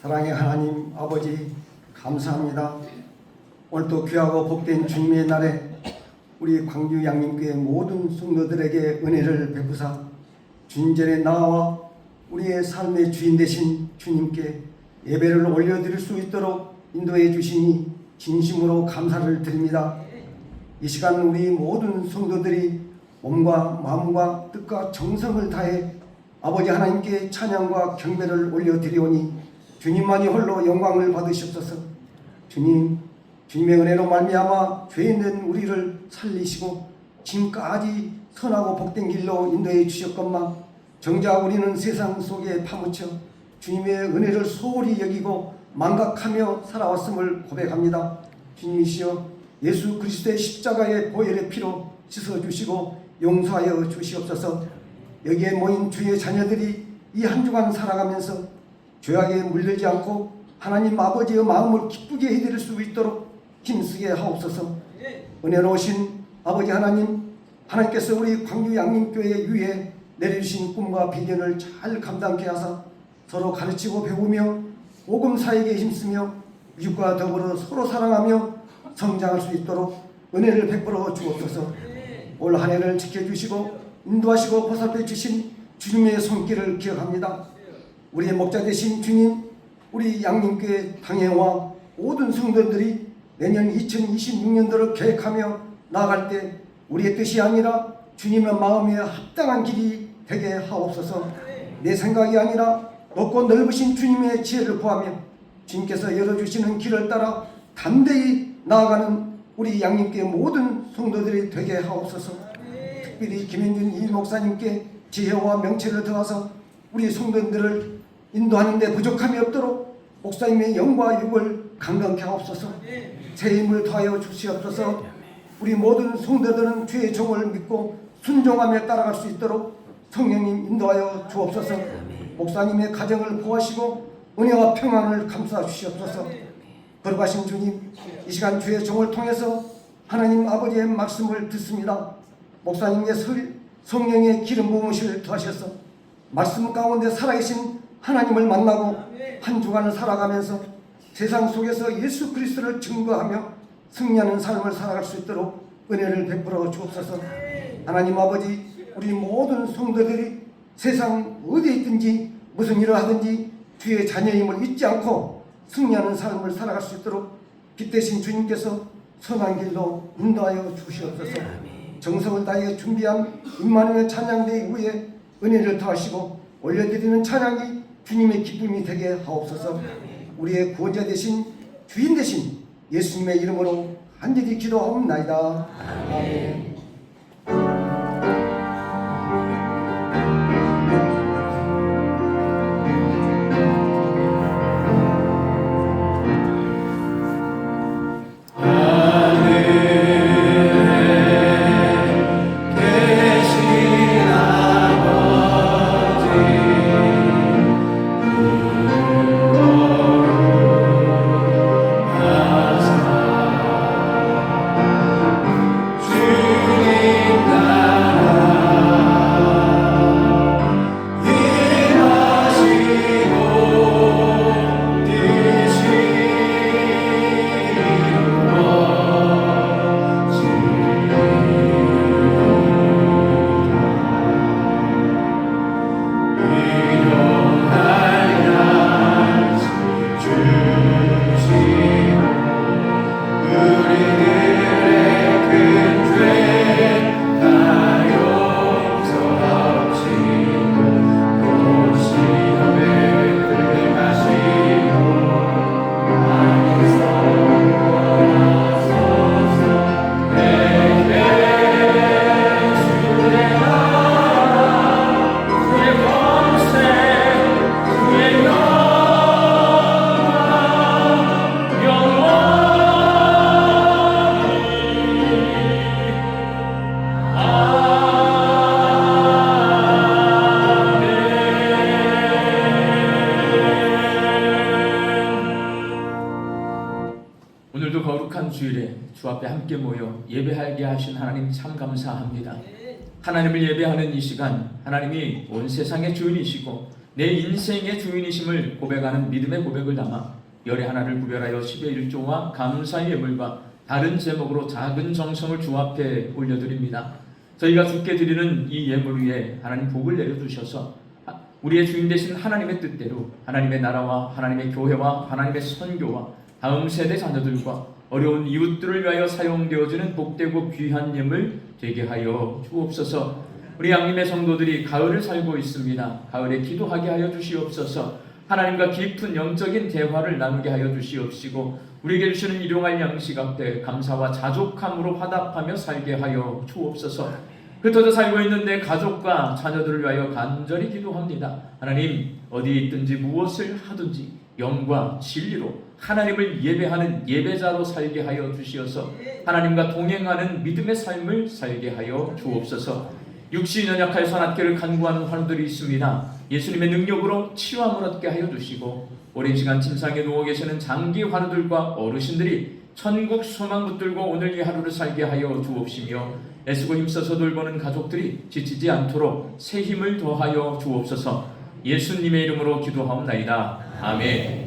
사랑의 하나님 아버지 감사합니다. 오늘도 귀하고 복된 주님의 날에 우리 광주 양림교회 모든 성도들에게 은혜를 베푸사 주님 전에 나와 우리의 삶의 주인 되신 주님께 예배를 올려드릴 수 있도록 인도해 주시니 진심으로 감사를 드립니다. 이 시간 우리 모든 성도들이 몸과 마음과 뜻과 정성을 다해 아버지 하나님께 찬양과 경배를 올려드리오니 주님만이 홀로 영광을 받으시옵소서. 주님, 주님의 은혜로 말미암아 죄 있는 우리를 살리시고 지금까지 선하고 복된 길로 인도해 주셨건만 정작 우리는 세상 속에 파묻혀 주님의 은혜를 소홀히 여기고 망각하며 살아왔음을 고백합니다. 주님이시여 예수 그리스도의 십자가의 보혈의 피로 씻어주시고 용서하여 주시옵소서. 여기에 모인 주의 자녀들이 이 한 주간 살아가면서 죄악에 물들지 않고 하나님 아버지의 마음을 기쁘게 해드릴 수 있도록 힘쓰게 하옵소서. 은혜로우신 아버지 하나님께서 우리 광주 양림교회 위에 내려주신 꿈과 비전을 잘 감당케 하사 서로 가르치고 배우며 복음 사역에 힘쓰며 이웃과 더불어 서로 사랑하며 성장할 수 있도록 은혜를 베풀어 주옵소서. 올 한 해를 지켜주시고 인도하시고 보살펴 주신 주님의 손길을 기억합니다. 우리의 목자 되신 주님, 우리 양림교회 당회와 모든 성도들이 내년 2026년도를 계획하며 나아갈 때 우리의 뜻이 아니라 주님의 마음에 합당한 길이 되게 하옵소서. 내 생각이 아니라 높고 넓으신 주님의 지혜를 구하며 주님께서 열어주시는 길을 따라 담대히 나아가는 우리 양림교회 모든 성도들이 되게 하옵소서. 특별히 김현준 이 목사님께 지혜와 명철을 더하서 우리 성도들을 인도하는 데 부족함이 없도록 목사님의 영과 육을 강건케 하옵소서. 새 힘을 더하여 주시옵소서. 우리 모든 성도들은 주의 종을 믿고 순종하며 따라갈 수 있도록 성령님 인도하여 주옵소서. 목사님의 가정을 보호하시고 은혜와 평안을 감싸 주시옵소서. 거룩하신 주님, 이 시간 주의 종을 통해서 하나님 아버지의 말씀을 듣습니다. 목사님의 성령의 기름 부으심을 더하셔서 말씀 가운데 살아계신 하나님을 만나고 한 주간을 살아가면서 세상 속에서 예수 그리스도를 증거하며 승리하는 삶을 살아갈 수 있도록 은혜를 베풀어 주옵소서. 하나님 아버지, 우리 모든 성도들이 세상 어디에 있든지 무슨 일을 하든지 주의 자녀임을 잊지 않고 승리하는 삶을 살아갈 수 있도록 빛 대신 주님께서 선한 길로 인도하여 주시옵소서. 정성을 다해 준비한 임마누엘 찬양대 이후에 은혜를 더하시고 올려드리는 찬양이 주님의 기쁨이 되게 하옵소서. 우리의 구원자 되신 주인 되신 예수님의 이름으로 간절히 기도하옵나이다. 아멘. 오늘도 거룩한 주일에 주 앞에 함께 모여 예배하게 하신 하나님 참 감사합니다. 하나님을 예배하는 이 시간, 하나님이 온 세상의 주인이시고 내 인생의 주인이심을 고백하는 믿음의 고백을 담아 열의 하나를 구별하여 10의 1조와 감사의 예물과 다른 제목으로 작은 정성을 주 앞에 올려드립니다. 저희가 주께 드리는 이 예물 위에 하나님 복을 내려주셔서 우리의 주인 되신 하나님의 뜻대로 하나님의 나라와 하나님의 교회와 하나님의 선교와 다음 세대 자녀들과 어려운 이웃들을 위하여 사용되어지는 복되고 귀한 예물 되게 하여 주옵소서. 우리 양림의 성도들이 가을을 살고 있습니다. 가을에 기도하게 하여 주시옵소서. 하나님과 깊은 영적인 대화를 나누게 하여 주시옵시고 우리에게 주시는 일용할 양식 앞에 감사와 자족함으로 화답하며 살게 하여 주옵소서. 흩어져 살고 있는 내 가족과 자녀들을 위하여 간절히 기도합니다. 하나님, 어디에 있든지 무엇을 하든지 영과 진리로 하나님을 예배하는 예배자로 살게 하여 주시어서 하나님과 동행하는 믿음의 삶을 살게 하여 주옵소서. 육신이 연약하여 산악계를 간구하는 환우들이 있습니다. 예수님의 능력으로 치유함을 얻게 하여 주시고 오랜 시간 침상에 누워 계시는 장기 환우들과 어르신들이 천국 소망 붙들고 오늘 이 하루를 살게 하여 주옵시며 애쓰고 힘써서 돌보는 가족들이 지치지 않도록 새 힘을 더하여 주옵소서. 예수님의 이름으로 기도하옵나이다. 아멘.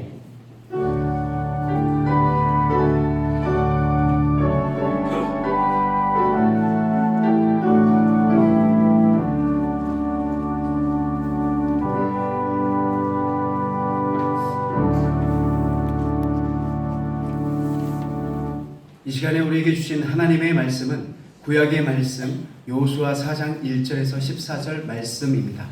이 시간에 우리에게 주신 하나님의 말씀은 구약의 말씀 여호수아 4장 1절에서 14절 말씀입니다.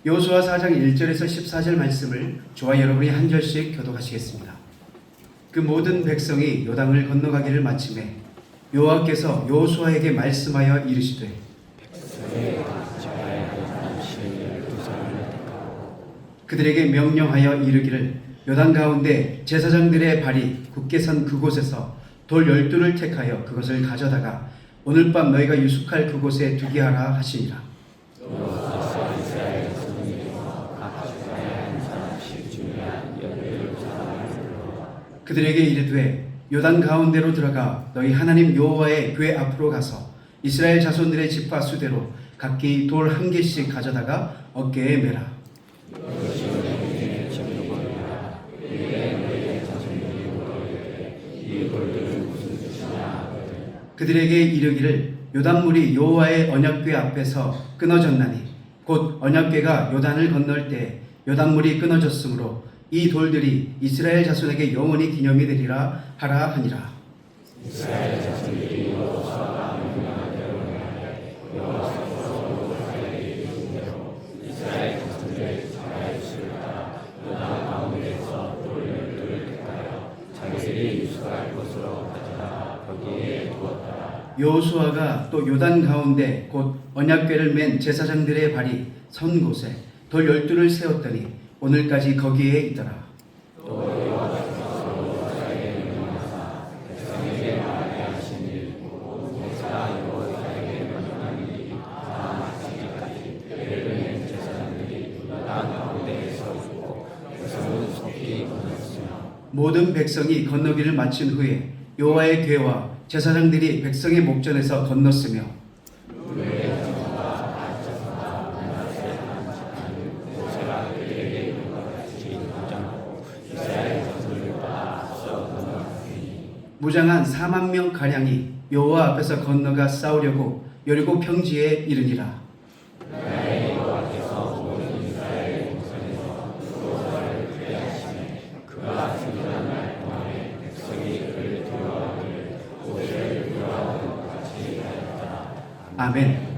여호수아 4장 1절에서 14절 말씀을 저와 여러분이 한 절씩 교독하시겠습니다. 그 모든 백성이 요단을 건너가기를 마치매 여호와께서 여호수아에게 말씀하여 이르시되 그들에게 명령하여 이르기를 요단 가운데 제사장들의 발이 굳게 선 그곳에서 돌 12를 택하여 그것을 가져다가 오늘 밤 너희가 유숙할 그곳에 두게 하라 하시니라. 그들에게 이르되 요단 가운데로 들어가 너희 하나님 여호와의 궤 앞으로 가서 이스라엘 자손들의 지파 수대로 각기 돌 한 개씩 가져다가 어깨에 매라. 그들에게 이르기를 요단물이 여호와의 언약궤 앞에서 끊어졌나니 곧 언약궤가 요단을 건널 때 요단물이 끊어졌으므로 이 돌들이 이스라엘 자손에게 영원히 기념이 되리라 하라 하니라. 이스라엘 자손들이 여호수아가 명령한 대로 이스라엘 자손들의 자유를 따라 요단 가운데서 돌 12를 택하여 자기들이 유숙할 곳으로 가져다가 거기에 두었다. 여호수아가 또 요단 가운데 곧 언약궤를 맨 제사장들의 발이 선 곳에 돌 12를 세웠더니 오늘까지 거기에 있더라. 모든 백성이 건너기를 마친 후에 여호와의 궤와 제사장들이 백성의 목전에서 건넜으며 무장한 4만 명 가량이 여호와 앞에서 건너가 싸우려고 여리고 평지에 이르니라. 아멘.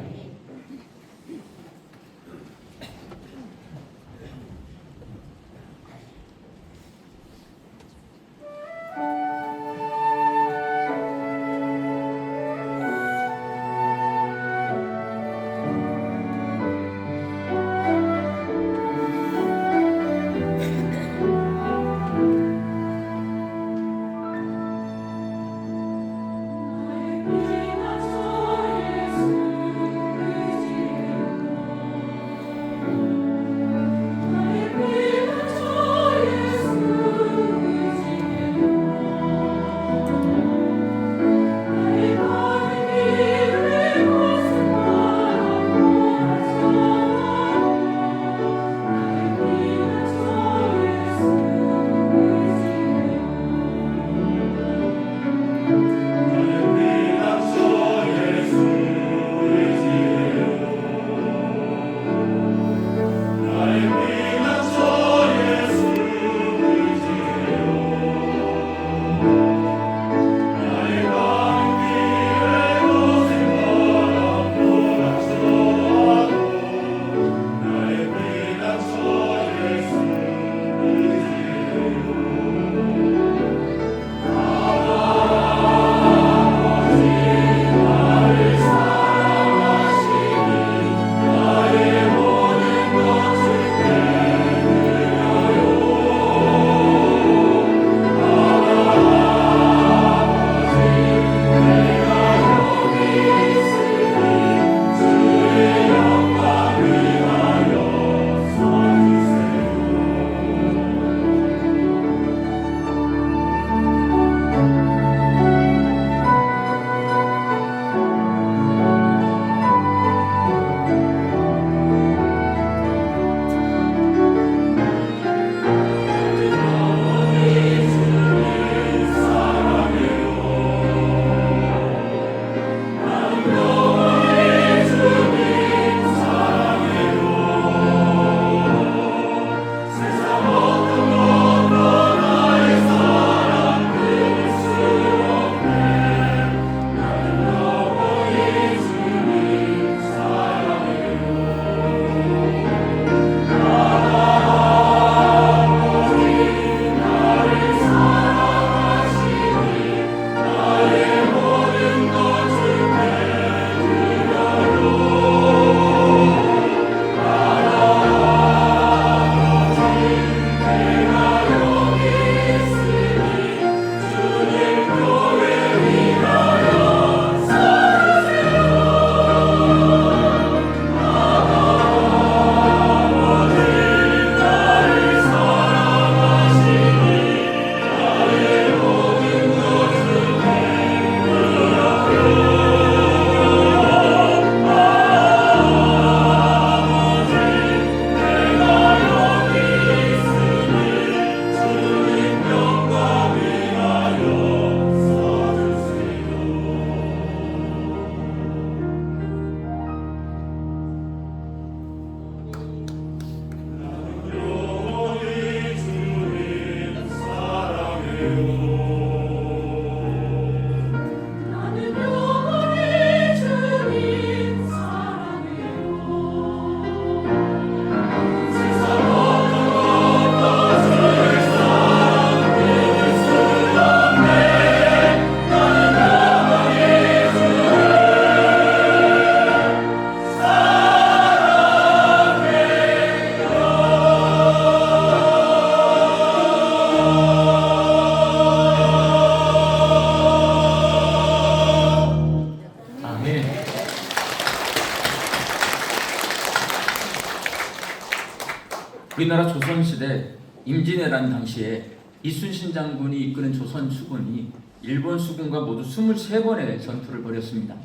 조선시대 임진왜란 당시에 이순신 장군이 이끄는 조선 수군이 일본 수군과 모두 23번의 전투를 벌였습니다.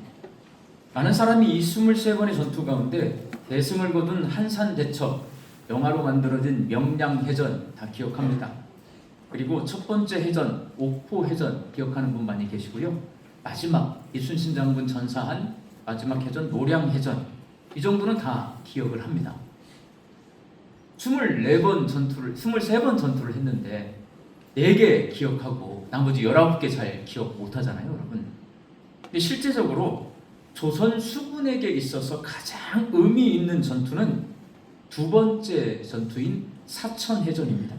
많은 사람이 이 23번의 전투 가운데 대승을 거둔 한산대첩, 영화로 만들어진 명량해전 다 기억합니다. 그리고 첫 번째 해전, 옥포해전 기억하는 분 많이 계시고요. 마지막 이순신 장군 전사한 마지막 해전 노량해전, 이 정도는 다 기억을 합니다. 23번 전투를 했는데 4개 기억하고 나머지 19개 잘 기억 못하잖아요, 여러분. 근데 실제적으로 조선 수군에게 있어서 가장 의미 있는 전투는 두 번째 전투인 사천해전입니다.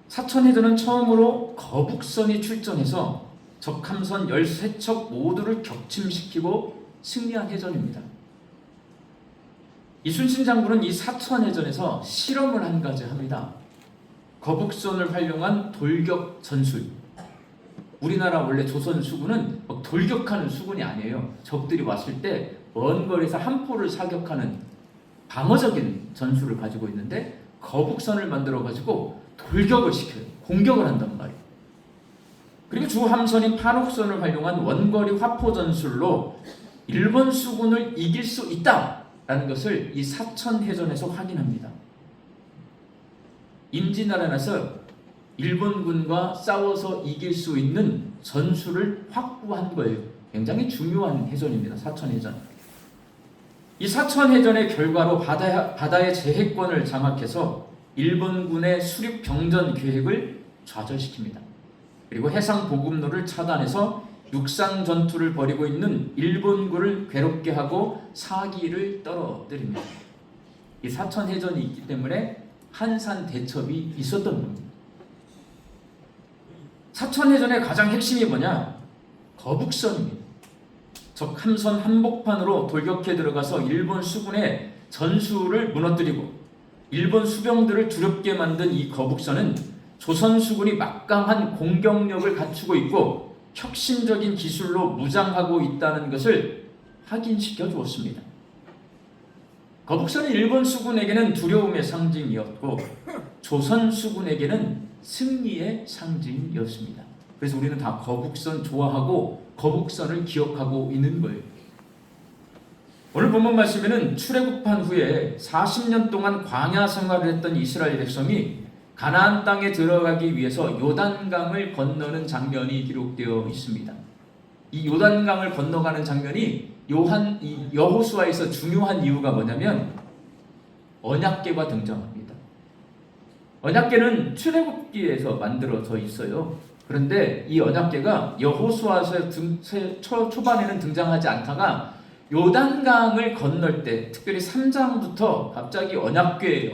사천해전은 처음으로 거북선이 출전해서 적함선 13척 모두를 격침시키고 승리한 해전입니다. 이순신 장군은 이 사천해전에서 실험을 한 가지 합니다. 거북선을 활용한 돌격 전술. 우리나라 원래 조선 수군은 막 돌격하는 수군이 아니에요. 적들이 왔을 때 먼 거리에서 한 포를 사격하는 방어적인 전술을 가지고 있는데 거북선을 만들어 가지고 돌격을 시켜요. 공격을 한단 말이에요. 그리고 주 함선인 판옥선을 활용한 원거리 화포 전술로 일본 수군을 이길 수 있다라는 것을 이 사천해전에서 확인합니다. 임진왜란에서 일본군과 싸워서 이길 수 있는 전술을 확보한 거예요. 굉장히 중요한 해전입니다. 사천해전. 이 사천해전의 결과로 바다의 제해권을 장악해서 일본군의 수륙 병전 계획을 좌절시킵니다. 그리고 해상 보급로를 차단해서 육상 전투를 벌이고 있는 일본군을 괴롭게 하고 사기를 떨어뜨립니다. 이 사천해전이 있기 때문에 한산 대첩이 있었던 겁니다. 사천해전의 가장 핵심이 뭐냐? 거북선입니다. 적 함선 한복판으로 돌격해 들어가서 일본 수군의 전술을 무너뜨리고 일본 수병들을 두렵게 만든 이 거북선은 조선 수군이 막강한 공격력을 갖추고 있고 혁신적인 기술로 무장하고 있다는 것을 확인시켜 주었습니다. 거북선이 일본 수군에게는 두려움의 상징이었고 조선 수군에게는 승리의 상징이었습니다. 그래서 우리는 다 거북선 좋아하고 거북선을 기억하고 있는 거예요. 오늘 본문 말씀에는 출애굽한 후에 40년 동안 광야 생활을 했던 이스라엘 백성이 가나안 땅에 들어가기 위해서 요단강을 건너는 장면이 기록되어 있습니다. 이 요단강을 건너가는 장면이 여호수아에서 중요한 이유가 뭐냐면 언약궤가 등장합니다. 언약궤는 출애굽기에서 만들어져 있어요. 그런데 이 언약궤가 여호수아서 초반에는 등장하지 않다가 요단강을 건널 때 특별히 3장부터 갑자기 언약궤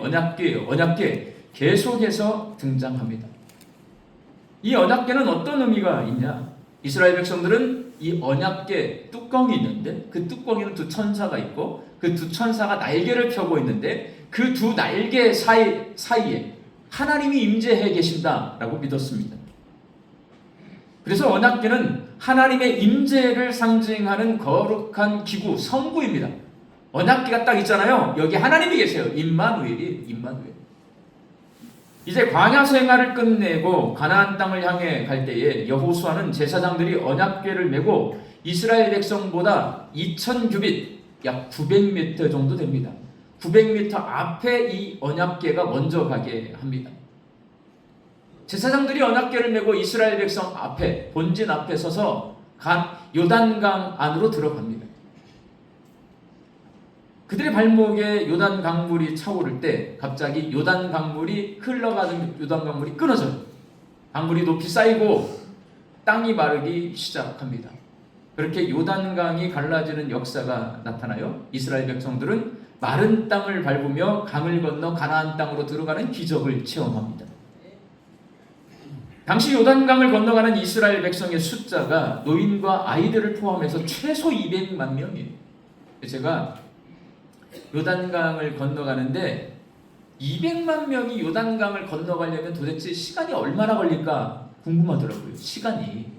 계속해서 등장합니다. 이 언약궤는 어떤 의미가 있냐? 이스라엘 백성들은 이 언약궤 뚜껑이 있는데 그 뚜껑에는 두 천사가 있고 그 두 천사가 날개를 펴고 있는데 그 두 날개 사이에 하나님이 임재해 계신다라고 믿었습니다. 그래서 언약궤는 하나님의 임재를 상징하는 거룩한 기구, 성구입니다. 언약궤가 딱 있잖아요. 여기 하나님이 계세요. 임마누엘이. 이제 광야 생활을 끝내고 가나안 땅을 향해 갈 때에 여호수아는 제사장들이 언약궤를 메고 이스라엘 백성보다 2000규빗, 약 900m 정도 됩니다. 900m 앞에 이 언약궤가 먼저 가게 합니다. 제사장들이 언약궤를 메고 이스라엘 백성 앞에, 본진 앞에 서서 요단강 안으로 들어갑니다. 그들의 발목에 요단 강물이 차오를 때 갑자기 요단 강물이 흘러가는 요단 강물이 끊어져요. 강물이 높이 쌓이고 땅이 마르기 시작합니다. 그렇게 요단강이 갈라지는 역사가 나타나요. 이스라엘 백성들은 마른 땅을 밟으며 강을 건너 가나안 땅으로 들어가는 기적을 체험합니다. 당시 요단강을 건너가는 이스라엘 백성의 숫자가 노인과 아이들을 포함해서 최소 200만 명이에요. 제가 요단강을 건너가는데 200만 명이 요단강을 건너가려면 도대체 시간이 얼마나 걸릴까 궁금하더라고요. 시간이.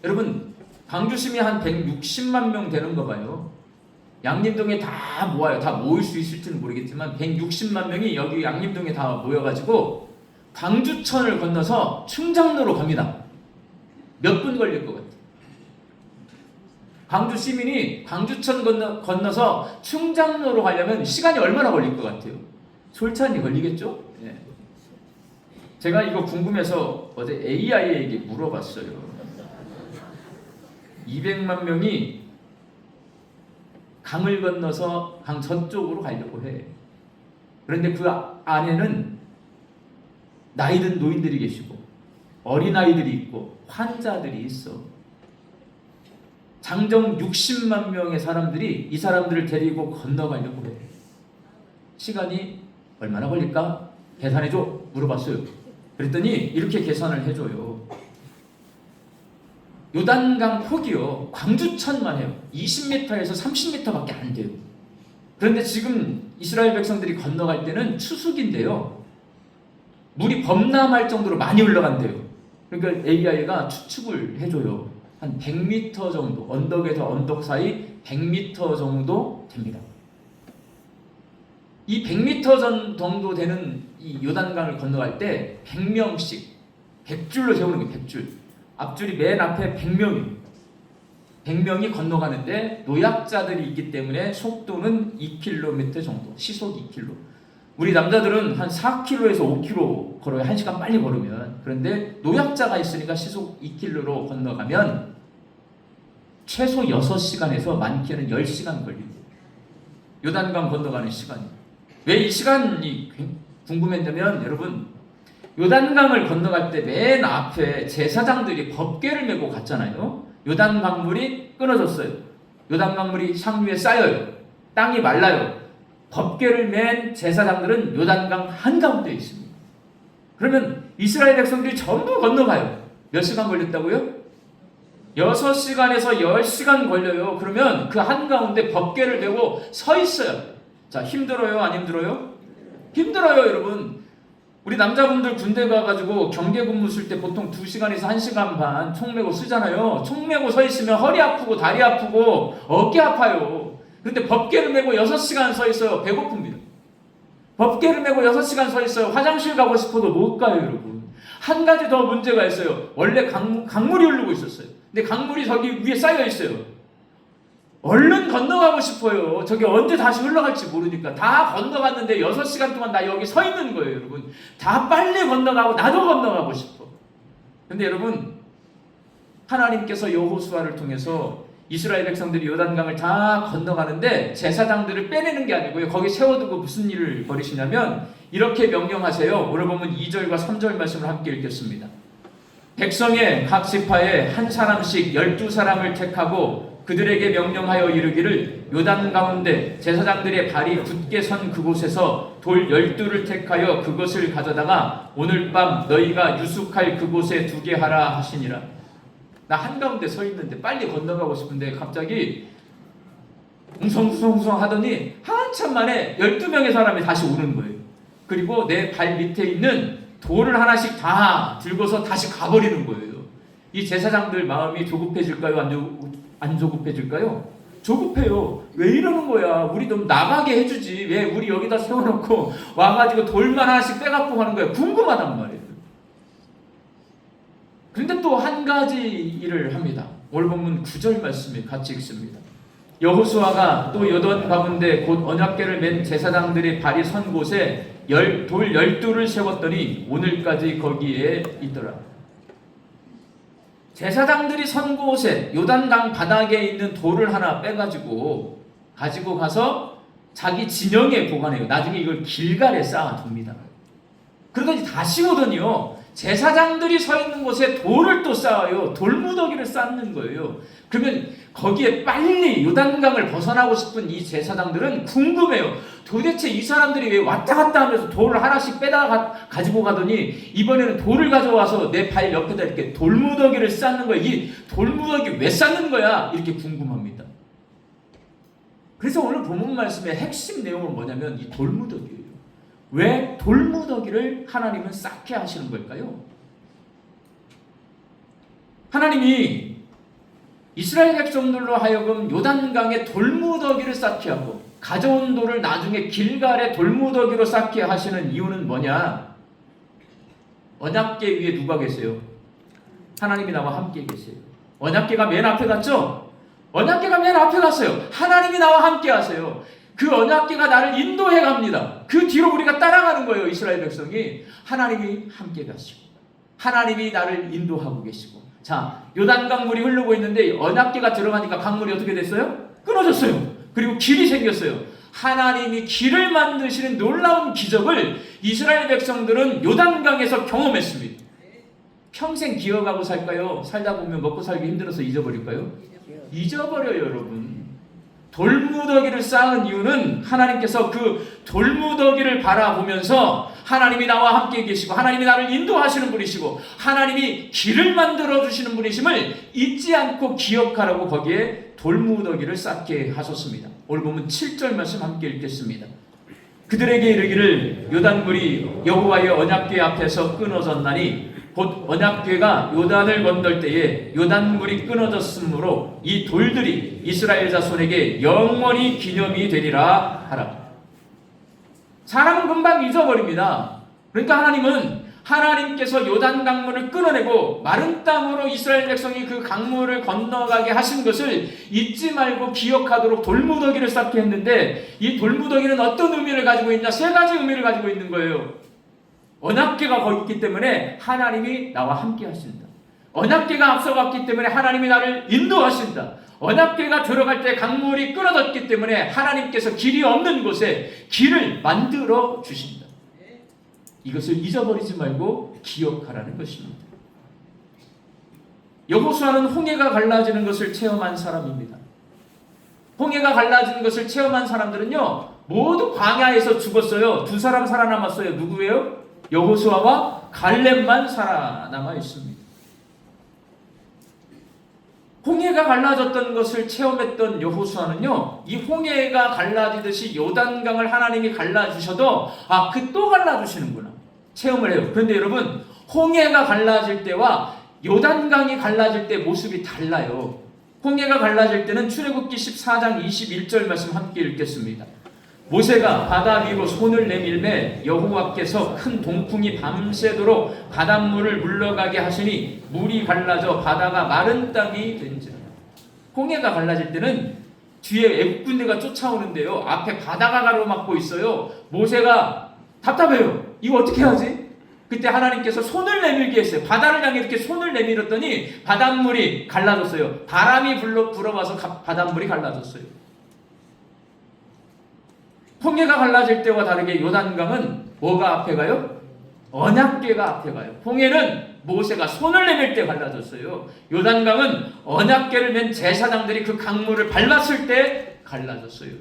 여러분, 강주심이 한 160만 명 되는 거 봐요. 양림동에 다 모아요. 다 모일 수 있을지는 모르겠지만 160만 명이 여기 양림동에 다 모여가지고 광주천을 건너서 충장로로 갑니다. 몇 분 걸릴 것 같아요? 광주 시민이 광주천 건너서 충장로로 가려면 시간이 얼마나 걸릴 것 같아요? 솔찬히 걸리겠죠? 네. 제가 이거 궁금해서 어제 AI에게 물어봤어요. 200만 명이 강을 건너서 강 저쪽으로 가려고 해. 그런데 그 안에는 나이든 노인들이 계시고 어린아이들이 있고 환자들이 있어. 장정 60만 명의 사람들이 이 사람들을 데리고 건너가려고 해. 시간이 얼마나 걸릴까? 계산해줘. 물어봤어요. 그랬더니 이렇게 계산을 해줘요. 요단강 폭이요, 광주천만 해요. 20m에서 30m밖에 안 돼요. 그런데 지금 이스라엘 백성들이 건너갈 때는 추수기인데요, 물이 범람할 정도로 많이 흘러간대요. 그러니까 AI가 추측을 해줘요. 한 100m 정도, 언덕에서 언덕 사이 100m 정도 됩니다. 이 100m 정도 되는 이 요단강을 건너갈 때 100명씩 100줄로 세우는 거예요. 100줄. 앞줄이 맨 앞에 100명이 건너가는데 노약자들이 있기 때문에 속도는 2km 정도, 시속 2km. 우리 남자들은 한 4km에서 5km 걸어요. 1시간 빨리 걸으면. 그런데 노약자가 있으니까 시속 2km로 건너가면 최소 6시간에서 많게는 10시간 걸리고, 요단강 건너가는 시간이. 왜 이 시간이 궁금했냐면, 여러분, 요단강을 건너갈 때 맨 앞에 제사장들이 법궤를 메고 갔잖아요. 요단강물이 끊어졌어요. 요단강물이 상류에 쌓여요. 땅이 말라요. 법궤를 맨 제사장들은 요단강 한가운데 있습니다. 그러면 이스라엘 백성들이 전부 건너가요. 몇 시간 걸렸다고요? 6시간에서 10시간 걸려요. 그러면 그 한가운데 법궤를 메고 서 있어요. 자, 힘들어요? 안 힘들어요? 힘들어요, 여러분. 우리 남자분들 군대 가가지고 경계 근무 쓸 때 보통 2시간에서 1시간 반 총 메고 쓰잖아요. 총 메고 서 있으면 허리 아프고 다리 아프고 어깨 아파요. 근데 법궤를 메고 6시간 서 있어요. 배고픕니다. 법궤를 메고 6시간 서 있어요. 화장실 가고 싶어도 못 가요, 여러분. 한 가지 더 문제가 있어요. 원래 강물이 흐르고 있었어요. 근데 강물이 저기 위에 쌓여 있어요. 얼른 건너가고 싶어요. 저게 언제 다시 흘러갈지 모르니까. 다 건너갔는데 6시간 동안 나 여기 서 있는 거예요, 여러분. 다 빨리 건너가고 나도 건너가고 싶어. 근데 여러분, 하나님께서 여호수아를 통해서 이스라엘 백성들이 요단강을 다 건너가는데 제사장들을 빼내는 게 아니고요, 거기 세워두고 무슨 일을 벌이시냐면 이렇게 명령하세요. 오늘 보면 2절과 3절 말씀을 함께 읽겠습니다. 백성의 각 지파에 한 사람씩 12사람을 택하고 그들에게 명령하여 이르기를, 요단 가운데 제사장들의 발이 굳게 선 그곳에서 돌 12를 택하여 그것을 가져다가 오늘 밤 너희가 유숙할 그곳에 두게 하라 하시니라. 나 한가운데 서 있는데 빨리 건너가고 싶은데 갑자기 웅성웅성 하더니 한참 만에 12명의 사람이 다시 오는 거예요. 그리고 내 발 밑에 있는 돌을 하나씩 다 들고서 다시 가버리는 거예요. 이 제사장들 마음이 조급해질까요? 안 조급해질까요? 조급해요. 왜 이러는 거야? 우리 좀 나가게 해주지. 왜 우리 여기다 세워놓고 와가지고 돌만 하나씩 빼갖고 가는 거야? 궁금하단 말이에요. 그런데 또 한 가지 일을 합니다. 오늘 본문 9절 말씀에 같이 읽습니다. 여호수아가 또 요단 가운데 곧 언약궤를 맨 제사장들의 발이 선 곳에 돌 12를 세웠더니 오늘까지 거기에 있더라. 제사장들이 선 곳에 요단강 바닥에 있는 돌을 하나 빼가지고 가지고 가서 자기 진영에 보관해요. 나중에 이걸 길갈에 쌓아둡니다. 그러더니 다시 오더니요, 제사장들이 서 있는 곳에 돌을 또 쌓아요. 돌무더기를 쌓는 거예요. 그러면 거기에 빨리 요단강을 벗어나고 싶은 이 제사장들은 궁금해요. 도대체 이 사람들이 왜 왔다 갔다 하면서 돌을 하나씩 빼다가 가지고 가더니 이번에는 돌을 가져와서 내 발 옆에다 이렇게 돌무더기를 쌓는 거야. 이 돌무더기 왜 쌓는 거야? 이렇게 궁금합니다. 그래서 오늘 본문 말씀의 핵심 내용은 뭐냐면 이 돌무더기예요. 왜 돌무더기를 하나님은 쌓게 하시는 걸까요? 하나님이 이스라엘 백성들로 하여금 요단강에 돌무더기를 쌓게 하고 가져온 돌을 나중에 길갈에 돌무더기로 쌓게 하시는 이유는 뭐냐? 언약궤 위에 누가 계세요? 하나님이 나와 함께 계세요. 언약궤가 맨 앞에 갔죠? 언약궤가 맨 앞에 갔어요. 하나님이 나와 함께 하세요. 그 언약궤가 나를 인도해 갑니다. 그 뒤로 우리가 따라가는 거예요. 이스라엘 백성이. 하나님이 함께 가시고 하나님이 나를 인도하고 계시고, 자, 요단강 물이 흐르고 있는데 언약궤가 들어가니까 강물이 어떻게 됐어요? 끊어졌어요. 그리고 길이 생겼어요. 하나님이 길을 만드시는 놀라운 기적을 이스라엘 백성들은 요단강에서 경험했습니다. 평생 기억하고 살까요? 살다 보면 먹고 살기 힘들어서 잊어버릴까요? 잊어버려요, 여러분. 돌무더기를 쌓은 이유는 하나님께서 그 돌무더기를 바라보면서 하나님이 나와 함께 계시고 하나님이 나를 인도하시는 분이시고 하나님이 길을 만들어 주시는 분이심을 잊지 않고 기억하라고 거기에 돌무더기를 쌓게 하셨습니다. 오늘 보면 7절 말씀 함께 읽겠습니다. 그들에게 이르기를 요단물이 여호와의 언약궤 앞에서 끊어졌나니 곧 언약궤가 요단을 건널 때에 요단물이 끊어졌으므로 이 돌들이 이스라엘 자손에게 영원히 기념이 되리라 하라. 사람은 금방 잊어버립니다. 그러니까 하나님께서 요단 강물을 끊어내고 마른 땅으로 이스라엘 백성이 그 강물을 건너가게 하신 것을 잊지 말고 기억하도록 돌무더기를 쌓게 했는데, 이 돌무더기는 어떤 의미를 가지고 있냐? 세 가지 의미를 가지고 있는 거예요. 언약궤가 거기 있기 때문에 하나님이 나와 함께 하신다. 언약궤가 앞서갔기 때문에 하나님이 나를 인도하신다. 언약궤가 들어갈 때 강물이 끊어졌기 때문에 하나님께서 길이 없는 곳에 길을 만들어 주신다. 이것을 잊어버리지 말고 기억하라는 것입니다. 여호수아는 홍해가 갈라지는 것을 체험한 사람입니다. 홍해가 갈라지는 것을 체험한 사람들은요, 모두 광야에서 죽었어요. 두 사람 살아남았어요. 누구예요? 여호수아와 갈렙만 살아남아 있습니다. 홍해가 갈라졌던 것을 체험했던 여호수아는요, 이 홍해가 갈라지듯이 요단강을 하나님이 갈라주셔도 그 또 갈라주시는구나 체험을 해요. 그런데 여러분, 홍해가 갈라질 때와 요단강이 갈라질 때 모습이 달라요. 홍해가 갈라질 때는 출애굽기 14장 21절 말씀 함께 읽겠습니다. 모세가 바다 위로 손을 내밀매 여호와께서 큰 동풍이 밤새도록 바닷물을 물러가게 하시니 물이 갈라져 바다가 마른 땅이 된지라. 홍해가 갈라질 때는 뒤에 애국군대가 쫓아오는데요, 앞에 바다가 가로막고 있어요. 모세가 답답해요. 이거 어떻게 하지? 그때 하나님께서 손을 내밀게 했어요. 바다를 향해 이렇게 손을 내밀었더니 바닷물이 갈라졌어요. 바람이 불어와서 바닷물이 갈라졌어요. 홍해가 갈라질 때와 다르게 요단강은 뭐가 앞에 가요? 언약궤가 앞에 가요. 홍해는 모세가 손을 내밀 때 갈라졌어요. 요단강은 언약궤를 맨 제사장들이 그 강물을 밟았을 때 갈라졌어요.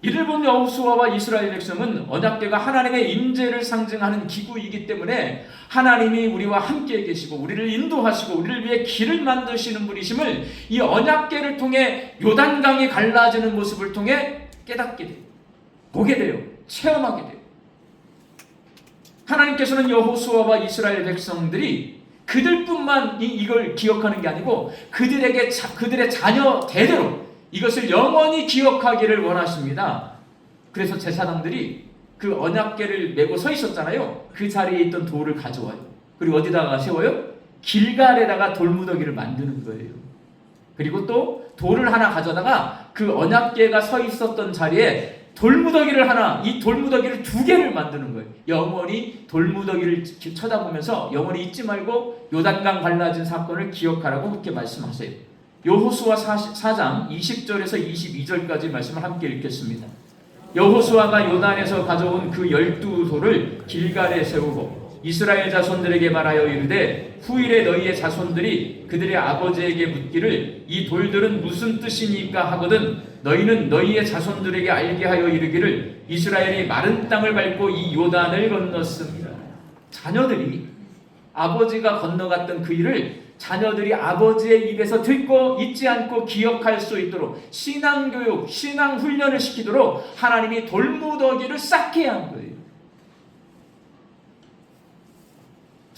이를 본 여호수아와 이스라엘 백성은 언약궤가 하나님의 임재를 상징하는 기구이기 때문에 하나님이 우리와 함께 계시고 우리를 인도하시고 우리를 위해 길을 만드시는 분이심을 이 언약궤를 통해 요단강이 갈라지는 모습을 통해 깨닫게 돼요. 보게 돼요. 체험하게 돼요. 하나님께서는 여호수아와 이스라엘 백성들이 그들뿐만 이걸 기억하는 게 아니고 그들의 자녀 대대로 이것을 영원히 기억하기를 원하십니다. 그래서 제사장들이 그 언약궤를 메고 서 있었잖아요. 그 자리에 있던 돌을 가져와요. 그리고 어디다가 세워요? 길갈에다가 돌무더기를 만드는 거예요. 그리고 또 돌을 하나 가져다가 그 언약궤가 서 있었던 자리에 이 돌무더기를 2개를 만드는 거예요. 영원히 돌무더기를 쳐다보면서 영원히 잊지 말고 요단강 갈라진 사건을 기억하라고 그렇게 말씀하세요. 여호수아 4장 20절에서 22절까지 말씀을 함께 읽겠습니다. 여호수아가 요단에서 가져온 그 12돌을 길갈에 세우고 이스라엘 자손들에게 말하여 이르되 후일에 너희의 자손들이 그들의 아버지에게 묻기를 이 돌들은 무슨 뜻이니까 하거든 너희는 너희의 자손들에게 알게 하여 이르기를 이스라엘이 마른 땅을 밟고 이 요단을 건넜습니다. 자녀들이 아버지가 건너갔던 그 일을 자녀들이 아버지의 입에서 듣고 잊지 않고 기억할 수 있도록 신앙교육, 신앙훈련을 시키도록 하나님이 돌무더기를 쌓게 한 거예요.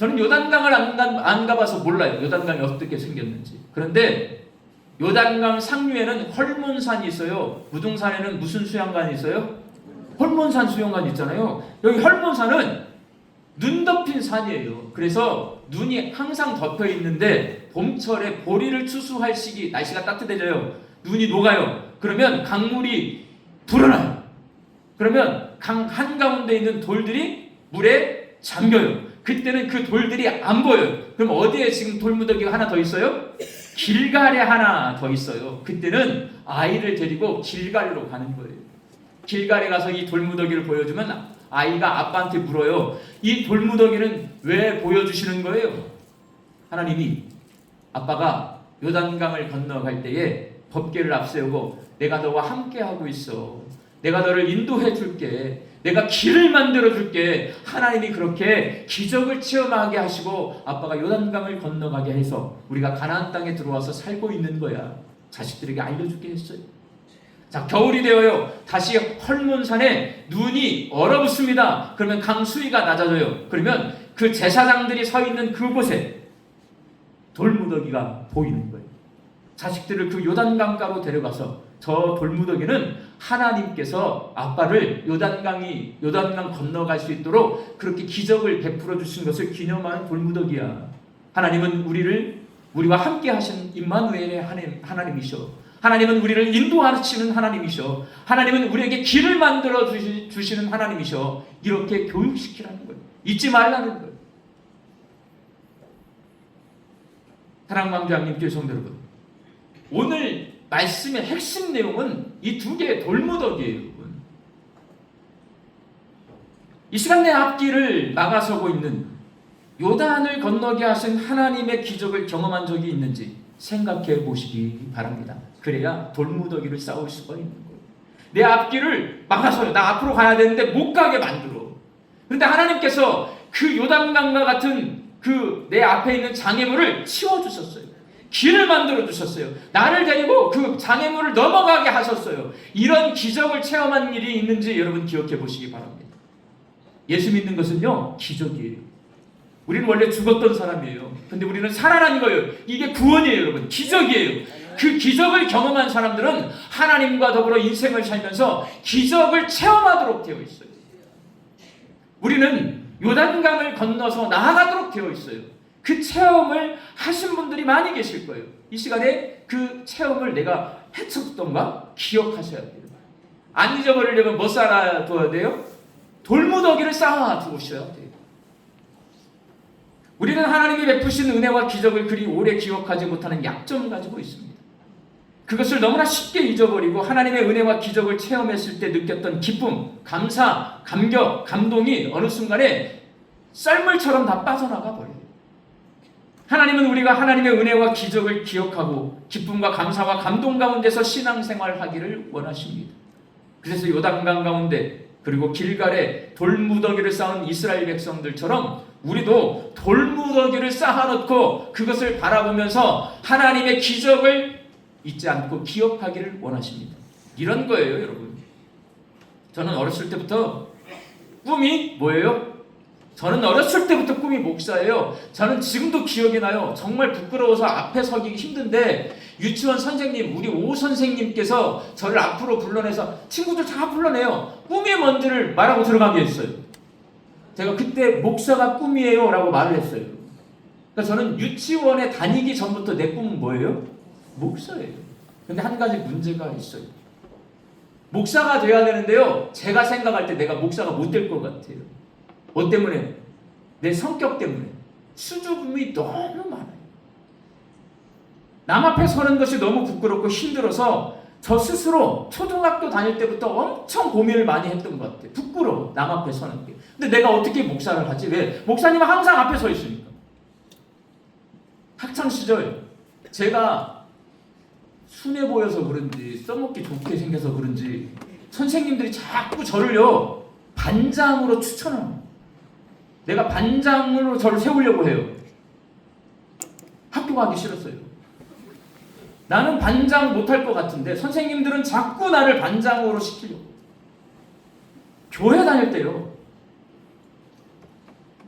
저는 요단강을 안 가봐서 몰라요. 요단강이 어떻게 생겼는지. 그런데 요단강 상류에는 헐몬산이 있어요. 무등산에는 무슨 수영관이 있어요? 헐몬산 수영관 있잖아요. 여기 헐몬산은 눈 덮인 산이에요. 그래서 눈이 항상 덮여 있는데 봄철에 보리를 추수할 시기, 날씨가 따뜻해져요. 눈이 녹아요. 그러면 강물이 불어나요. 그러면 강 한가운데 있는 돌들이 물에 잠겨요. 그때는 그 돌들이 안 보여요. 그럼 어디에 지금 돌무더기가 하나 더 있어요? 길갈에 하나 더 있어요. 그때는 아이를 데리고 길갈로 가는 거예요. 길갈에 가서 이 돌무더기를 보여주면 아이가 아빠한테 물어요. 이 돌무더기는 왜 보여주시는 거예요? 하나님이 아빠가 요단강을 건너갈 때에 법궤를 앞세우고 내가 너와 함께하고 있어. 내가 너를 인도해 줄게. 내가 길을 만들어 줄게. 하나님이 그렇게 기적을 체험하게 하시고 아빠가 요단강을 건너가게 해서 우리가 가나안 땅에 들어와서 살고 있는 거야. 자식들에게 알려주게 했어요. 자, 겨울이 되어요. 다시 헐몬산에 눈이 얼어붙습니다. 그러면 강 수위가 낮아져요. 그러면 그 제사장들이 서 있는 그곳에 돌무더기가 보이는 거예요. 자식들을 그 요단강가로 데려가서 저 돌무더기는 하나님께서 아빠를 요단강 건너갈 수 있도록 그렇게 기적을 베풀어 주신 것을 기념하는 돌무더기야. 하나님은 우리와 함께 하신 임마누엘의 하나님이셔. 하나님은 우리를 인도하시는 하나님이셔. 하나님은 우리에게 길을 만들어 주시는 하나님이셔. 이렇게 교육시키라는 거예요. 잊지 말라는 거예요. 사랑하는 왕자님, 교회 성도 여러분, 오늘 말씀의 핵심 내용은 이 두 개의 돌무더기예요. 여러분. 이 시간 내 앞길을 막아서고 있는 요단을 건너게 하신 하나님의 기적을 경험한 적이 있는지 생각해 보시기 바랍니다. 그래야 돌무더기를 쌓을 수가 있는 거예요. 내 앞길을 막아서요. 나 앞으로 가야 되는데 못 가게 만들어. 그런데 하나님께서 그 요단강과 같은 그 내 앞에 있는 장애물을 치워주셨어요. 길을 만들어 주셨어요. 나를 데리고 그 장애물을 넘어가게 하셨어요. 이런 기적을 체험한 일이 있는지 여러분 기억해 보시기 바랍니다. 예수 믿는 것은요, 기적이에요. 우리는 원래 죽었던 사람이에요. 근데 우리는 살아난 거예요. 이게 구원이에요, 여러분. 기적이에요. 그 기적을 경험한 사람들은 하나님과 더불어 인생을 살면서 기적을 체험하도록 되어 있어요. 우리는 요단강을 건너서 나아가도록 되어 있어요. 그 체험을 하신 분들이 많이 계실 거예요. 이 시간에 그 체험을 내가 했었던가 기억하셔야 돼요. 안 잊어버리려면 뭐 쌓아둬야 돼요? 돌무더기를 쌓아두셔야 돼요. 우리는 하나님이 베푸신 은혜와 기적을 그리 오래 기억하지 못하는 약점을 가지고 있습니다. 그것을 너무나 쉽게 잊어버리고 하나님의 은혜와 기적을 체험했을 때 느꼈던 기쁨, 감사, 감격, 감동이 어느 순간에 썰물처럼 다 빠져나가 버려요. 하나님은 우리가 하나님의 은혜와 기적을 기억하고 기쁨과 감사와 감동 가운데서 신앙생활하기를 원하십니다. 그래서 요단강 가운데 그리고 길갈에 돌무더기를 쌓은 이스라엘 백성들처럼 우리도 돌무더기를 쌓아놓고 그것을 바라보면서 하나님의 기적을 잊지 않고 기억하기를 원하십니다. 이런 거예요, 여러분. 저는 어렸을 때부터 꿈이 뭐예요? 저는 어렸을 때부터 꿈이 목사예요. 저는 지금도 기억이 나요. 정말 부끄러워서 앞에 서기 힘든데 유치원 선생님, 우리 오 선생님께서 저를 앞으로 불러내서 친구들 다 불러내요. 꿈이 뭔지를 말하고 들어가게 했어요. 제가 그때 목사가 꿈이에요 라고 말을 했어요. 그러니까 저는 유치원에 다니기 전부터 내 꿈은 뭐예요? 목사예요. 근데 한 가지 문제가 있어요. 목사가 돼야 되는데요, 제가 생각할 때 내가 목사가 못 될 것 같아요. 뭐 때문에? 내 성격 때문에. 수줍음이 너무 많아요. 남 앞에 서는 것이 너무 부끄럽고 힘들어서 저 스스로 초등학교 다닐 때부터 엄청 고민을 많이 했던 것 같아요. 부끄러워, 남 앞에 서는 게. 근데 내가 어떻게 목사를 하지? 왜? 목사님은 항상 앞에 서 있으니까. 학창시절 제가 순해 보여서 그런지 써먹기 좋게 생겨서 그런지 선생님들이 자꾸 저를요 반장으로 추천합니다. 내가 반장으로 저를 세우려고 해요. 학교 가기 싫었어요. 나는 반장 못할 것 같은데 선생님들은 자꾸 나를 반장으로 시키려고. 교회 다닐 때요,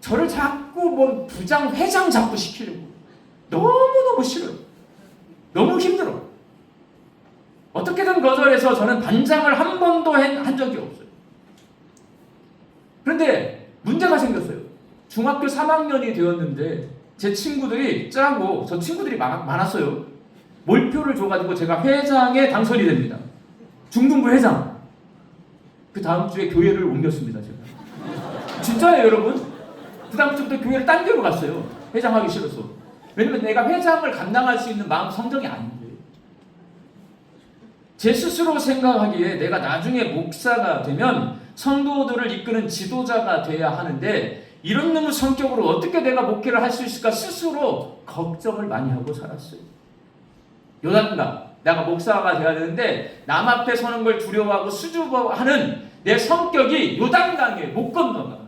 저를 자꾸 뭐 부장, 회장 자꾸 시키려고. 너무너무 싫어요. 너무 힘들어. 어떻게든 거절해서 저는 반장을 한 번도 한 적이 없어요. 그런데 문제가 생겼어요. 중학교 3학년이 되었는데 제 친구들이 짜고, 저 친구들이 많았어요. 몰표를 줘가지고 제가 회장에 당선이 됩니다. 중등부 회장. 그 다음 주에 교회를 옮겼습니다, 제가. 진짜예요, 여러분. 그 다음 주부터 교회를 딴 데로 갔어요. 회장하기 싫어서. 왜냐면 내가 회장을 감당할 수 있는 마음 성정이 아닌데. 제 스스로 생각하기에 내가 나중에 목사가 되면 성도들을 이끄는 지도자가 돼야 하는데, 이런 놈의 성격으로 어떻게 내가 목회를 할 수 있을까 스스로 걱정을 많이 하고 살았어요. 요단강, 내가 목사가 돼야 되는데 남 앞에 서는 걸 두려워하고 수줍어하는 내 성격이 요단강에 못 건너가.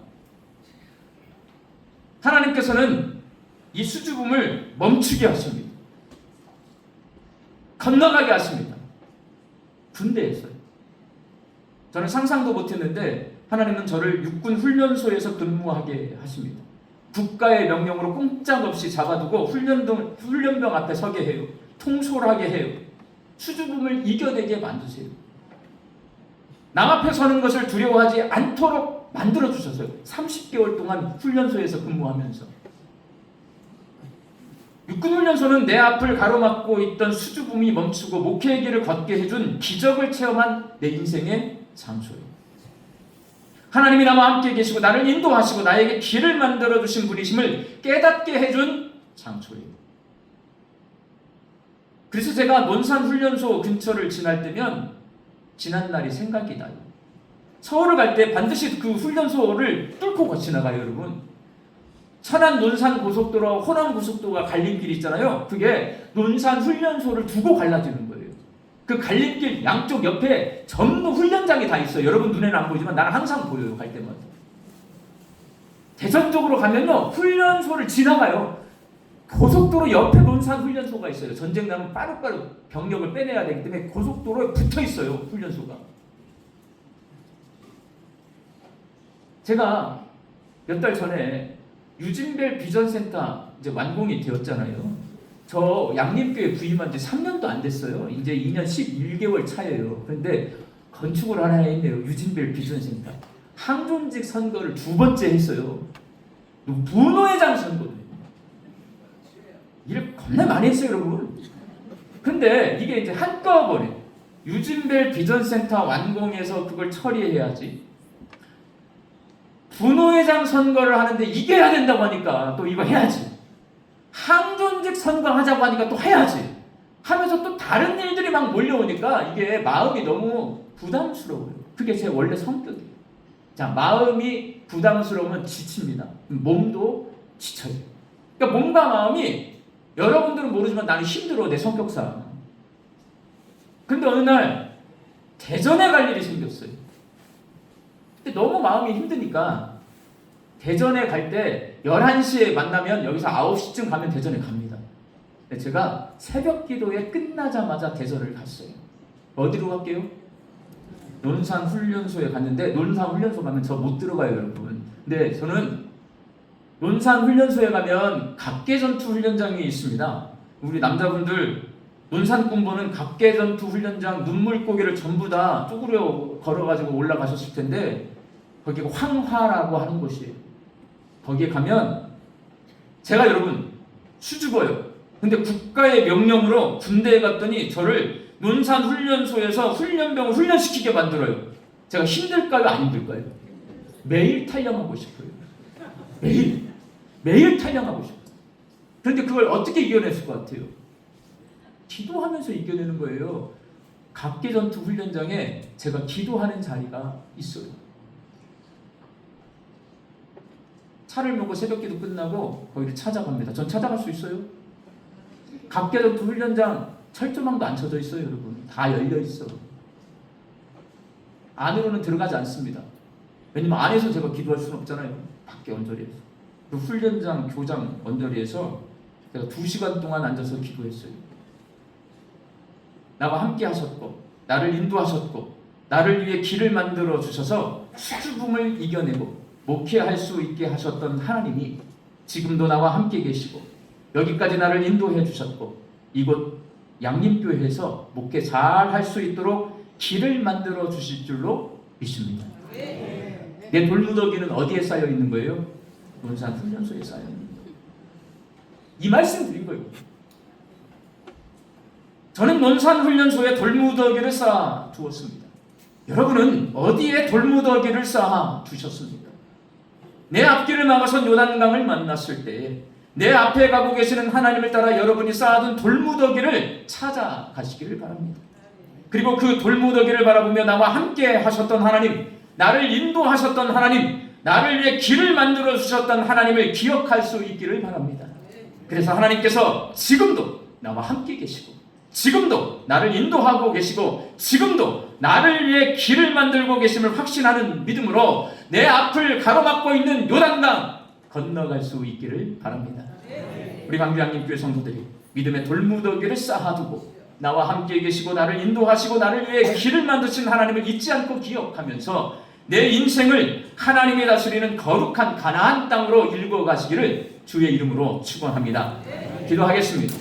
하나님께서는 이 수줍음을 멈추게 하십니다. 건너가게 하십니다. 군대에서요. 저는 상상도 못했는데 하나님은 저를 육군 훈련소에서 근무하게 하십니다. 국가의 명령으로 꼼짝없이 잡아두고 훈련병 앞에 서게 해요. 통솔하게 해요. 수줍음을 이겨내게 만드세요. 남 앞에 서는 것을 두려워하지 않도록 만들어주셨어요. 30개월 동안 훈련소에서 근무하면서. 육군훈련소는 내 앞을 가로막고 있던 수줍음이 멈추고 목회의 길을 걷게 해준 기적을 체험한 내 인생의 장소예요. 하나님이 나와 함께 계시고 나를 인도하시고 나에게 길을 만들어주신 분이심을 깨닫게 해준 장소예요. 그래서 제가 논산훈련소 근처를 지날 때면 지난 날이 생각이 나요. 서울을 갈 때 반드시 그 훈련소를 뚫고 지나가요, 여러분. 천안 논산 고속도로, 호남 고속도로가 갈림길 있잖아요. 그게 논산 훈련소를 두고 갈라지는 거예요. 그 갈림길 양쪽 옆에 전부 훈련장이 다 있어요. 여러분 눈에는 안 보이지만 나는 항상 보여요, 갈 때마다. 대전 쪽으로 가면요, 훈련소를 지나가요. 고속도로 옆에 논산 훈련소가 있어요. 전쟁 나면 빠르빠르 병력을 빼내야 되기 때문에 고속도로에 붙어 있어요, 훈련소가. 제가 몇 달 전에 유진벨 비전센터 이제 완공이 되었잖아요. 저 양림교회 부임한 지 3년도 안 됐어요. 이제 2년 11개월 차예요. 그런데 건축을 하나 했네요. 유진벨 비전센터. 항존직 선거를 2번째 했어요. 분호회장 선거도. 일 겁나 많이 했어요, 여러분. 근데 이게 이제 한꺼번에 유진벨 비전센터 완공해서 그걸 처리해야지. 분호회장 선거를 하는데 이겨야 된다고 하니까 또 이거 해야지. 항존직 선거 하자고 하니까 또 해야지. 하면서 또 다른 일들이 막 몰려오니까 이게 마음이 너무 부담스러워요. 그게 제 원래 성격이에요. 자, 마음이 부담스러우면 지칩니다. 몸도 지쳐요. 그러니까 몸과 마음이, 여러분들은 모르지만 나는 힘들어, 내 성격상. 근데 어느 날 대전에 갈 일이 생겼어요. 근데 너무 마음이 힘드니까 대전에 갈 때 11시에 만나면 여기서 9시쯤 가면 대전에 갑니다. 근데 제가 새벽 기도에 끝나자마자 대전을 갔어요. 어디로 갈게요? 논산 훈련소에 갔는데, 논산 훈련소 가면 저 못 들어가요, 여러분. 근데 저는 논산 훈련소에 가면 각계전투 훈련장이 있습니다. 우리 남자분들 논산 군보는 각계전투 훈련장 눈물고개를 전부 다 쭈그려 걸어가지고 올라가셨을 텐데, 거기가 황화라고 하는 곳이에요. 거기에 가면 제가 여러분 수줍어요. 근데 국가의 명령으로 군대에 갔더니 저를 논산 훈련소에서 훈련병을 훈련시키게 만들어요. 제가 힘들까요? 안 힘들까요? 매일 탈영하고 싶어요. 매일 탈영하고 싶어요. 그런데 그걸 어떻게 이겨냈을 것 같아요? 기도하면서 이겨내는 거예요. 각계전투 훈련장에 제가 기도하는 자리가 있어요. 차를 몰고 새벽기도 끝나고 거기를 찾아갑니다. 전 찾아갈 수 있어요. 각계전투 훈련장 철조망도 안 쳐져 있어요, 여러분. 다 열려 있어. 안으로는 들어가지 않습니다. 왜냐면 안에서 제가 기도할 수는 없잖아요. 밖에 언저리에서. 그 훈련장 교장 언저리에서 제가 2시간 동안 앉아서 기도했어요. 나와 함께 하셨고, 나를 인도하셨고, 나를 위해 길을 만들어 주셔서 수줍음을 이겨내고 목회할 수 있게 하셨던 하나님이 지금도 나와 함께 계시고 여기까지 나를 인도해 주셨고 이곳 양림교회에서 목회 잘 할 수 있도록 길을 만들어 주실 줄로 믿습니다. 내 돌무더기는 어디에 쌓여 있는 거예요? 논산 훈련소에 쌓여 있는 거예요. 이 말씀 드린 거예요. 저는 논산 훈련소에 돌무더기를 쌓아 두었습니다. 여러분은 어디에 돌무더기를 쌓아 두셨습니까? 내 앞길을 막아선 요단강을 만났을 때 내 앞에 가고 계시는 하나님을 따라 여러분이 쌓아둔 돌무더기를 찾아가시기를 바랍니다. 그리고 그 돌무더기를 바라보며 나와 함께 하셨던 하나님, 나를 인도하셨던 하나님, 나를 위해 길을 만들어 주셨던 하나님을 기억할 수 있기를 바랍니다. 그래서 하나님께서 지금도 나와 함께 계시고 지금도 나를 인도하고 계시고 지금도 나를 위해 길을 만들고 계심을 확신하는 믿음으로 내 앞을 가로막고 있는 요단강 건너갈 수 있기를 바랍니다. 우리 광주양림교회 성도들이 믿음의 돌무더기를 쌓아두고 나와 함께 계시고 나를 인도하시고 나를 위해 길을 만드신 하나님을 잊지 않고 기억하면서 내 인생을 하나님이 다스리는 거룩한 가나안 땅으로 읽어가시기를 주의 이름으로 축원합니다. 기도하겠습니다.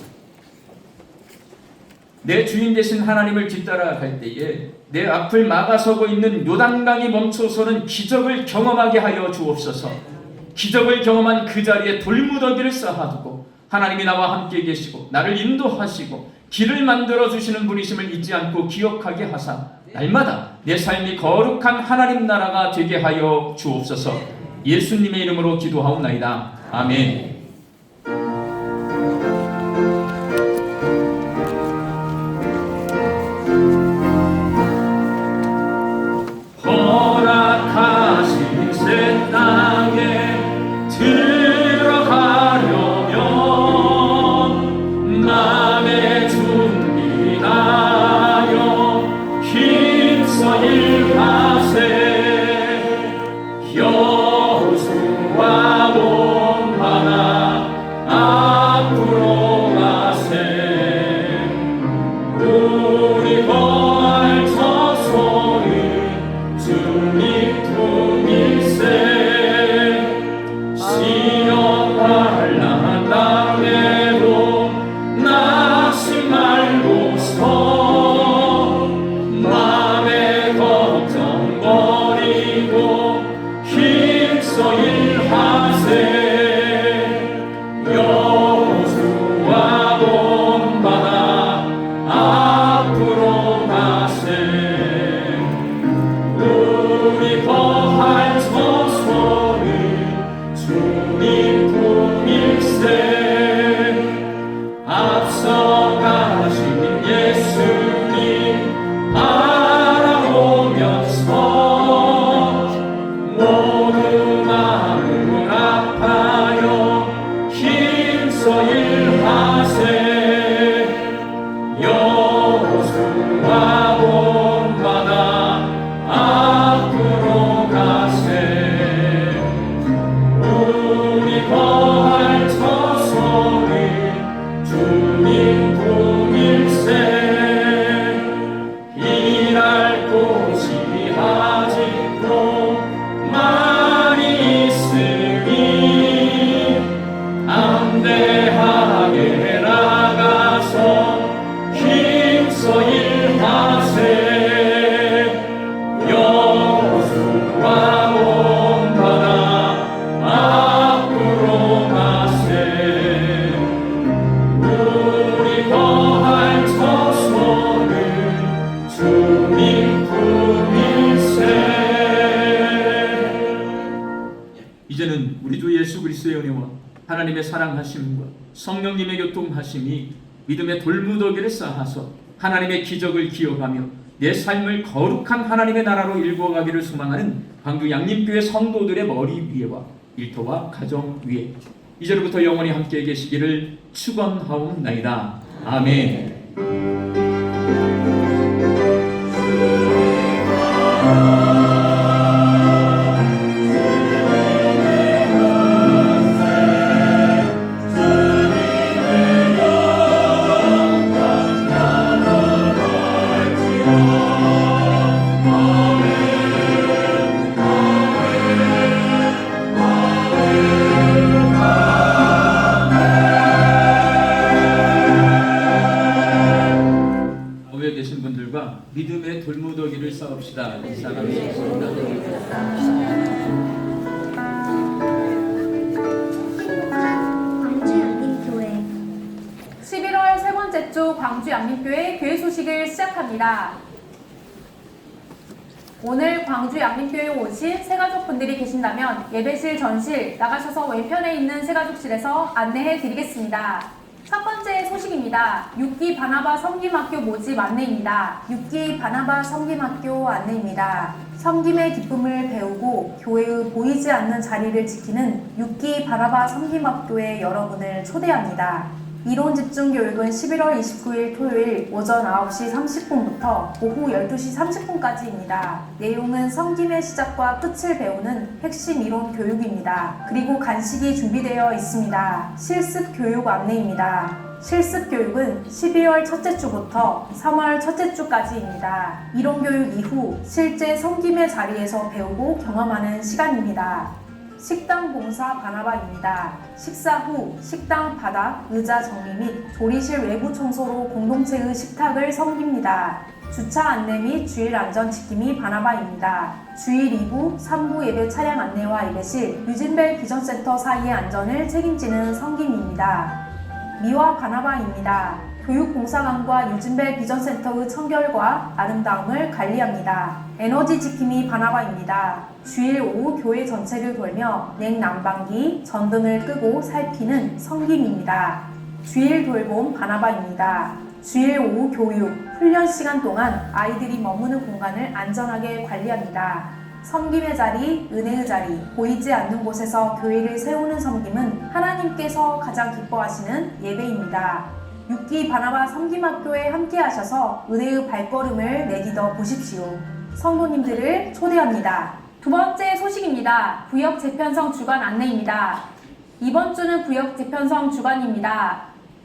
내 주인 되신 하나님을 뒤따라갈 때에 내 앞을 막아서고 있는 요단강이 멈춰서는 기적을 경험하게 하여 주옵소서. 기적을 경험한 그 자리에 돌무더기를 쌓아두고 하나님이 나와 함께 계시고 나를 인도하시고 길을 만들어 주시는 분이심을 잊지 않고 기억하게 하사 날마다 내 삶이 거룩한 하나님 나라가 되게 하여 주옵소서. 예수님의 이름으로 기도하옵나이다. 아멘. 허락하신 새 땅에 들어가려면 마음의 준비하여 힘써 일하세. 여호수아 온 바다 앞으로 가세. 우리 거할 저소리 주님 품일세. 시험 환난 땅에도 낙심 말고서 마음의 걱정 버리고 힘써 일하세. 여호수아 온 바다 앞으로 가세. 우리 거할 저소리 주님 품일세. 앞서가신 예수님 알아오면서 모두 마음을 아파요 힘써 일하세. 여호수아 온 바다 앞으로 가세. 우리 거할 저소리 주님 품일세. 일할 곳이 아직도 많이 있으니 담대하게 나가서 힘써 일하세. 여호수아 온 바다 앞으로 가세. 우리 거할 저소를 주님 품일세. 이제는 우리 주 예수 그리스도의 은혜와 하나님의 사랑하심과 성령님의 교통하심이 믿음의 돌무더기를 쌓아서 하나님의 기적을 기억하며 내 삶을 거룩한 하나님의 나라로 일궈가기를 소망하는 광주 양림교회 성도들의 머리 위에와 일터와 가정 위에 이제로부터 영원히 함께 계시기를 축원하옵나이다. 아멘. 인사합시다. 인사 나누겠습니다. 광주 양림교회 11월 세 번째 주 광주 양림교회 교회 소식을 시작합니다. 오늘 광주 양림교회에 오신 새가족분들이 계신다면 예배실 전실 나가셔서 왼편에 있는 새가족실에서 안내해 드리겠습니다. 첫 번째 소식입니다. 6기 바나바 섬김학교 모집 안내입니다. 6기 바나바 섬김학교 안내입니다. 섬김의 기쁨을 배우고 교회의 보이지 않는 자리를 지키는 6기 바나바 섬김학교에 여러분을 초대합니다. 이론 집중 교육은 11월 29일 토요일 오전 9시 30분부터 오후 12시 30분까지입니다. 내용은 섬김의 시작과 끝을 배우는 핵심 이론 교육입니다. 그리고 간식이 준비되어 있습니다. 실습 교육 안내입니다. 실습 교육은 12월 첫째 주부터 3월 첫째 주까지입니다. 이론 교육 이후 실제 섬김의 자리에서 배우고 경험하는 시간입니다. 식당 봉사 바나바입니다. 식사 후 식당 바닥, 의자 정리 및 조리실 외부 청소로 공동체의 식탁을 섬깁니다. 주차 안내 및 주일 안전 지킴이 바나바입니다. 주일 2부, 3부 예배 차량 안내와 예배실, 유진벨 비전센터 사이의 안전을 책임지는 섬김입니다. 미화 바나바입니다. 교육봉사관과 유진벨 비전센터의 청결과 아름다움을 관리합니다. 에너지 지킴이 바나바입니다. 주일 오후 교회 전체를 돌며 냉난방기, 전등을 끄고 살피는 섬김입니다. 주일 돌봄 바나바입니다. 주일 오후 교육, 훈련 시간 동안 아이들이 머무는 공간을 안전하게 관리합니다. 섬김의 자리, 은혜의 자리, 보이지 않는 곳에서 교회를 세우는 섬김은 하나님께서 가장 기뻐하시는 예배입니다. 6기 바나바 섬김학교에 함께 하셔서 은혜의 발걸음을 내딛어 보십시오. 성도님들을 초대합니다. 두 번째 소식입니다. 구역 재편성 주간 안내입니다. 이번 주는 구역 재편성 주간입니다.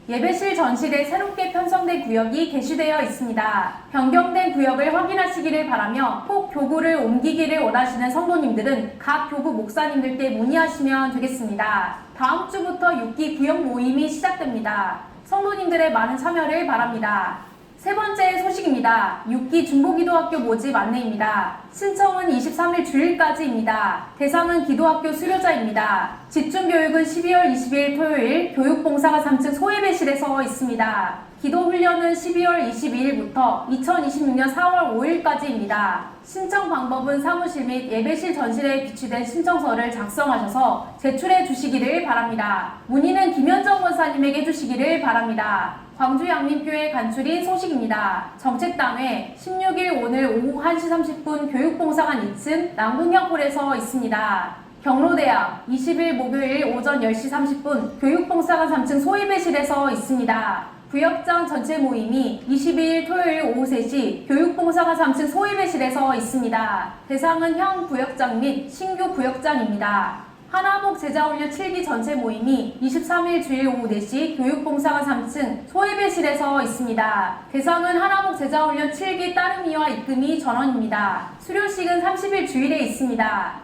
예배실 전실에 새롭게 편성된 구역이 게시되어 있습니다. 변경된 구역을 확인하시기를 바라며 혹 교구를 옮기기를 원하시는 성도님들은 각 교구 목사님들께 문의하시면 되겠습니다. 다음 주부터 6기 구역 모임이 시작됩니다. 성도님들의 많은 참여를 바랍니다. 세 번째 소식입니다. 6기 중보기도학교 모집 안내입니다. 신청은 23일 주일까지입니다. 대상은 기도학교 수료자입니다. 집중교육은 12월 20일 토요일 교육봉사가 3층 소예배실에서 있습니다. 기도훈련은 12월 22일부터 2026년 4월 5일까지입니다. 신청 방법은 사무실 및 예배실 전실에 비치된 신청서를 작성하셔서 제출해 주시기를 바랍니다. 문의는 김현정 권사님에게 해주시기를 바랍니다. 광주 양림교회 간추린 소식입니다. 정책당회 16일 오늘 오후 1시 30분 교육봉사관 2층 남궁역홀에서 있습니다. 경로대학 20일 목요일 오전 10시 30분 교육봉사관 3층 소예배실에서 있습니다. 구역장 전체 모임이 22일 토요일 오후 3시 교육봉사관 3층 소예배실에서 있습니다. 대상은 현 구역장 및 신규 구역장입니다. 하나목 제자훈련 7기 전체 모임이 23일 주일 오후 4시 교육봉사관 3층 소예배실에서 있습니다. 대상은 하나목 제자훈련 7기 따름이와 입금이 전원입니다. 수료식은 30일 주일에 있습니다.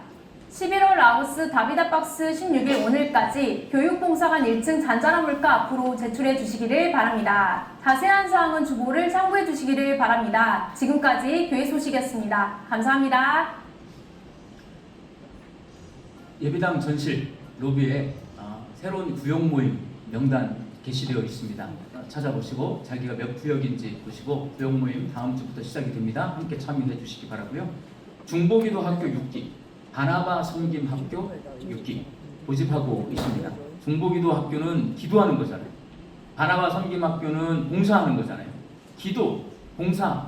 11월 라오스 다비다박스 16일 오늘까지 교육봉사관 1층 잔잔한 물가 앞으로 제출해 주시기를 바랍니다. 자세한 사항은 주보를 참고해 주시기를 바랍니다. 지금까지 교회 소식이었습니다. 감사합니다. 예배당 전실 로비에 새로운 구역 모임 명단 게시되어 있습니다. 찾아보시고 자기가 몇 구역인지 보시고 구역 모임 다음 주부터 시작이 됩니다. 함께 참여해 주시기 바라고요. 중보기도 학교 6기, 바나바 섬김학교 6기 모집하고 있습니다. 중보기도 학교는 기도하는 거잖아요. 바나바 섬김학교는 봉사하는 거잖아요. 기도, 봉사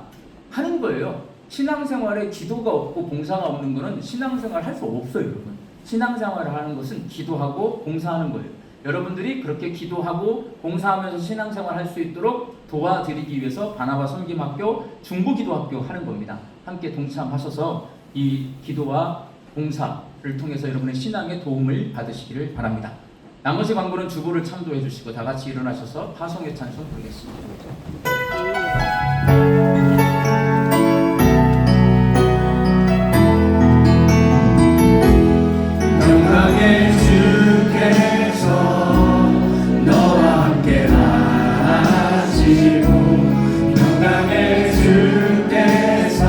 하는 거예요. 신앙생활에 기도가 없고 봉사가 없는 거는 신앙생활 할 수 없어요, 여러분. 신앙생활을 하는 것은 기도하고 봉사하는 거예요. 여러분들이 그렇게 기도하고 봉사하면서 신앙생활 할 수 있도록 도와드리기 위해서 바나바 섬김학교 중보기도학교 하는 겁니다. 함께 동참하셔서 이 기도와 봉사를 통해서 여러분의 신앙에 도움을 받으시기를 바랍니다. 나머지 광고는 주보를 참조해 주시고 다 같이 일어나셔서 파송의 찬송 부르겠습니다. 영광의 주께서 너와 함께 하시고 영광의 주께서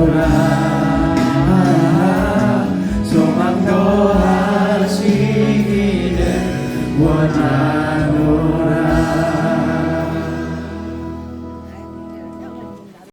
나오라